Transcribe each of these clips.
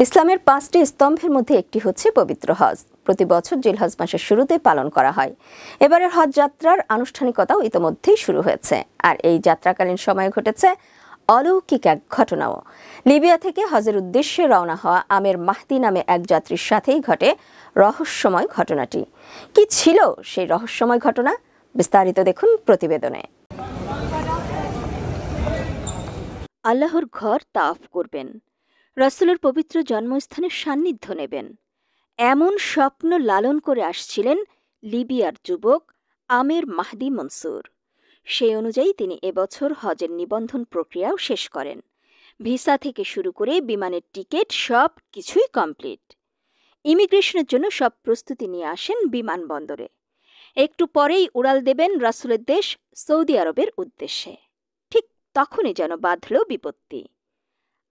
ইসলামের ৫টি স্তম্ভের মধ্যে একটি হচ্ছে পবিত্র হজ। প্রতি বছর জিলহজ মাসের শুরুতে পালন করা হয়। এবারের হজ যাত্রার আনুষ্ঠানিকতাও ইতোমধ্যেই শুরু হয়েছে। আর এই যাত্রাকালীন সময়ে ঘটেছে অলৌকিক এক ঘটনাও। লিবিয়া থেকে হজের উদ্দেশ্যে রওনা হওয়া আমের মাহদি নামে এক যাত্রীর সাথেই ঘটে রহস্যময় ঘটনাটি। কি ছিল সেই রহস্যময় ঘটনা? বিস্তারিত দেখুন প্রতিবেদনে। আল্লাহর ঘর তাওয়াফ করবেন, রাসূলের পবিত্র জন্মস্থানের সান্নিধ্য নেবেন, এমন স্বপ্ন লালন করে আসছিলেন লিবিয়ার যুবক আমের মাহদি মনসুর। সেই অনুযায়ী তিনি এবছর হজের নিবন্ধন প্রক্রিয়াও শেষ করেন। ভিসা থেকে শুরু করে বিমানের টিকিট সব কিছুই কমপ্লিট। ইমিগ্রেশনের জন্য সব প্রস্তুতি নিয়ে আসেন বিমানবন্দরে। একটু পরেই উড়াল দেবেন রাসূলের দেশ সৌদি আরবের উদ্দেশ্যে। ঠিক তখনই যেন বাধল বিপত্তি।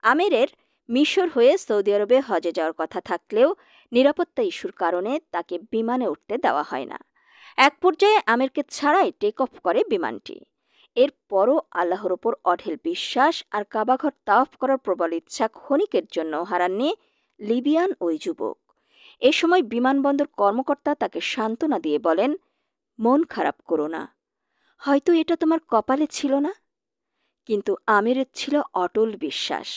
আমেরের মিশর হয়ে সৌদি আরবে হজে যাওয়ার কথা থাকলেও নিরাপত্তা ইস্যুর কারণে তাকে বিমানে উঠতে দেওয়া হয় না। এক পর্যায়ে আমেরকে ছাড়াই টেক অফ করে বিমানটি। এরপরও আল্লাহর ওপর অঢেল বিশ্বাস আর কাবাঘর তাওয়াফ করার প্রবল ইচ্ছা ক্ষণিকের জন্য হারাননি লিবিয়ান ওই যুবক। এ সময় বিমানবন্দর কর্মকর্তা তাকে সান্ত্বনা দিয়ে বলেন, মন খারাপ করো না, হয়তো এটা তোমার কপালে ছিল না। কিন্তু আমেরের ছিল অটল বিশ্বাস।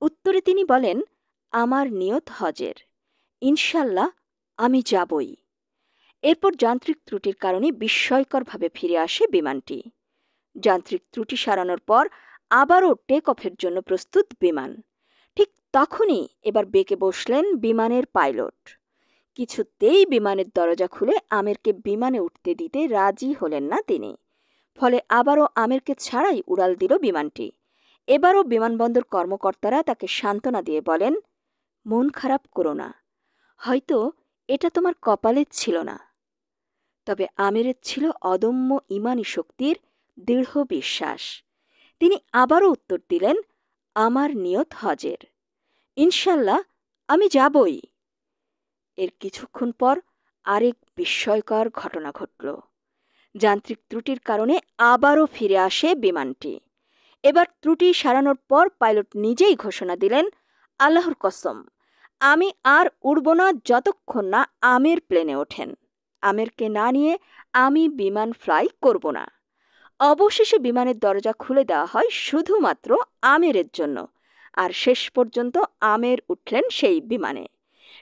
উত্তরে তিনি বলেন, আমার নিয়ত হজের, ইনশাল্লাহ আমি যাবই। এরপর যান্ত্রিক ত্রুটির কারণে বিস্ময়করভাবে ফিরে আসে বিমানটি। যান্ত্রিক ত্রুটি সারানোর পর আবারও টেক অফের জন্য প্রস্তুত বিমান। ঠিক তখনই এবার বেঁকে বসলেন বিমানের পাইলট। কিছুতেই বিমানের দরজা খুলে আমেরকে বিমানে উঠতে দিতে রাজি হলেন না তিনি। ফলে আবারও আমেরকে ছাড়াই উড়াল দিল বিমানটি। এবারও বিমানবন্দর কর্মকর্তারা তাকে সান্ত্বনা দিয়ে বলেন, মন খারাপ করো না, হয়তো এটা তোমার কপালে ছিল না। তবে আমেরের ছিল অদম্য ঈমানী শক্তির দৃঢ় বিশ্বাস। তিনি আবারও উত্তর দিলেন, আমার নিয়ত হজের, ইনশাল্লাহ আমি যাবই। এর কিছুক্ষণ পর আরেক বিস্ময়কর ঘটনা ঘটল। যান্ত্রিক ত্রুটির কারণে আবারও ফিরে আসে বিমানটি। এবার ত্রুটি সারানোর পর পাইলট নিজেই ঘোষণা দিলেন, আল্লাহর কসম, আমি আর উড়ব না যতক্ষণ না আমের প্লেনে ওঠেন। আমেরকে না নিয়ে আমি বিমান ফ্লাই করব না। অবশেষে বিমানের দরজা খুলে দেওয়া হয় শুধুমাত্র আমেরের জন্য। আর শেষ পর্যন্ত আমের উঠলেন সেই বিমানে।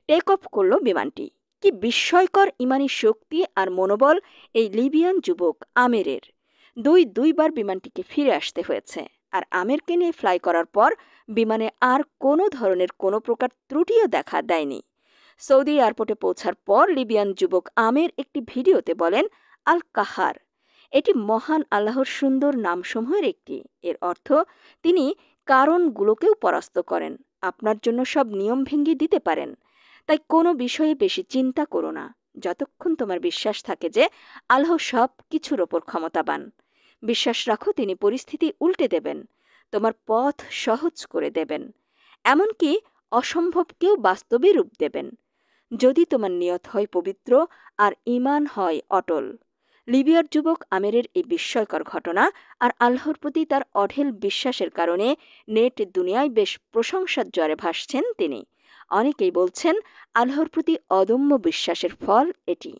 টেক অফ করল বিমানটি। কি বিস্ময়কর ঈমানী শক্তি আর মনোবল এই লিবিয়ান যুবক আমেরের! দুইবার বিমানটিকে ফিরে আসতে হয়েছে। আর আমেরকে নিয়ে ফ্লাই করার পর বিমানে আর কোনো ধরনের কোনো প্রকার ত্রুটিও দেখা দেয়নি। সৌদি এয়ারপোর্টে পৌঁছার পর লিবিয়ান যুবক আমের একটি ভিডিওতে বলেন, আল কাহার, এটি মহান আল্লাহর সুন্দর নামসমূহের একটি। এর অর্থ তিনি কারণগুলোকেও পরাস্ত করেন, আপনার জন্য সব নিয়ম ভেঙে দিতে পারেন। তাই কোনো বিষয়ে বেশি চিন্তা করো না, যতক্ষণ তোমার বিশ্বাস থাকে যে আল্লাহ সব কিছুর ওপর ক্ষমতাবান। বিশ্বাস রাখো তিনি পরিস্থিতি উল্টে দেবেন, তোমার পথ সহজ করে দেবেন, এমনকি অসম্ভবকেও বাস্তবে রূপ দেবেন, যদি তোমার নিয়ত হয় পবিত্র আর ঈমান হয় অটল। লিবিয়ার যুবক আমেরের এই বিস্ময়কর ঘটনা আর আল্লাহর প্রতি তার অঢেল বিশ্বাসের কারণে নেট দুনিয়ায় বেশ প্রশংসার জ্বরে ভাসছেন তিনি। অনেকেই বলছেন আল্লাহর প্রতি অদম্য বিশ্বাসের ফল এটি।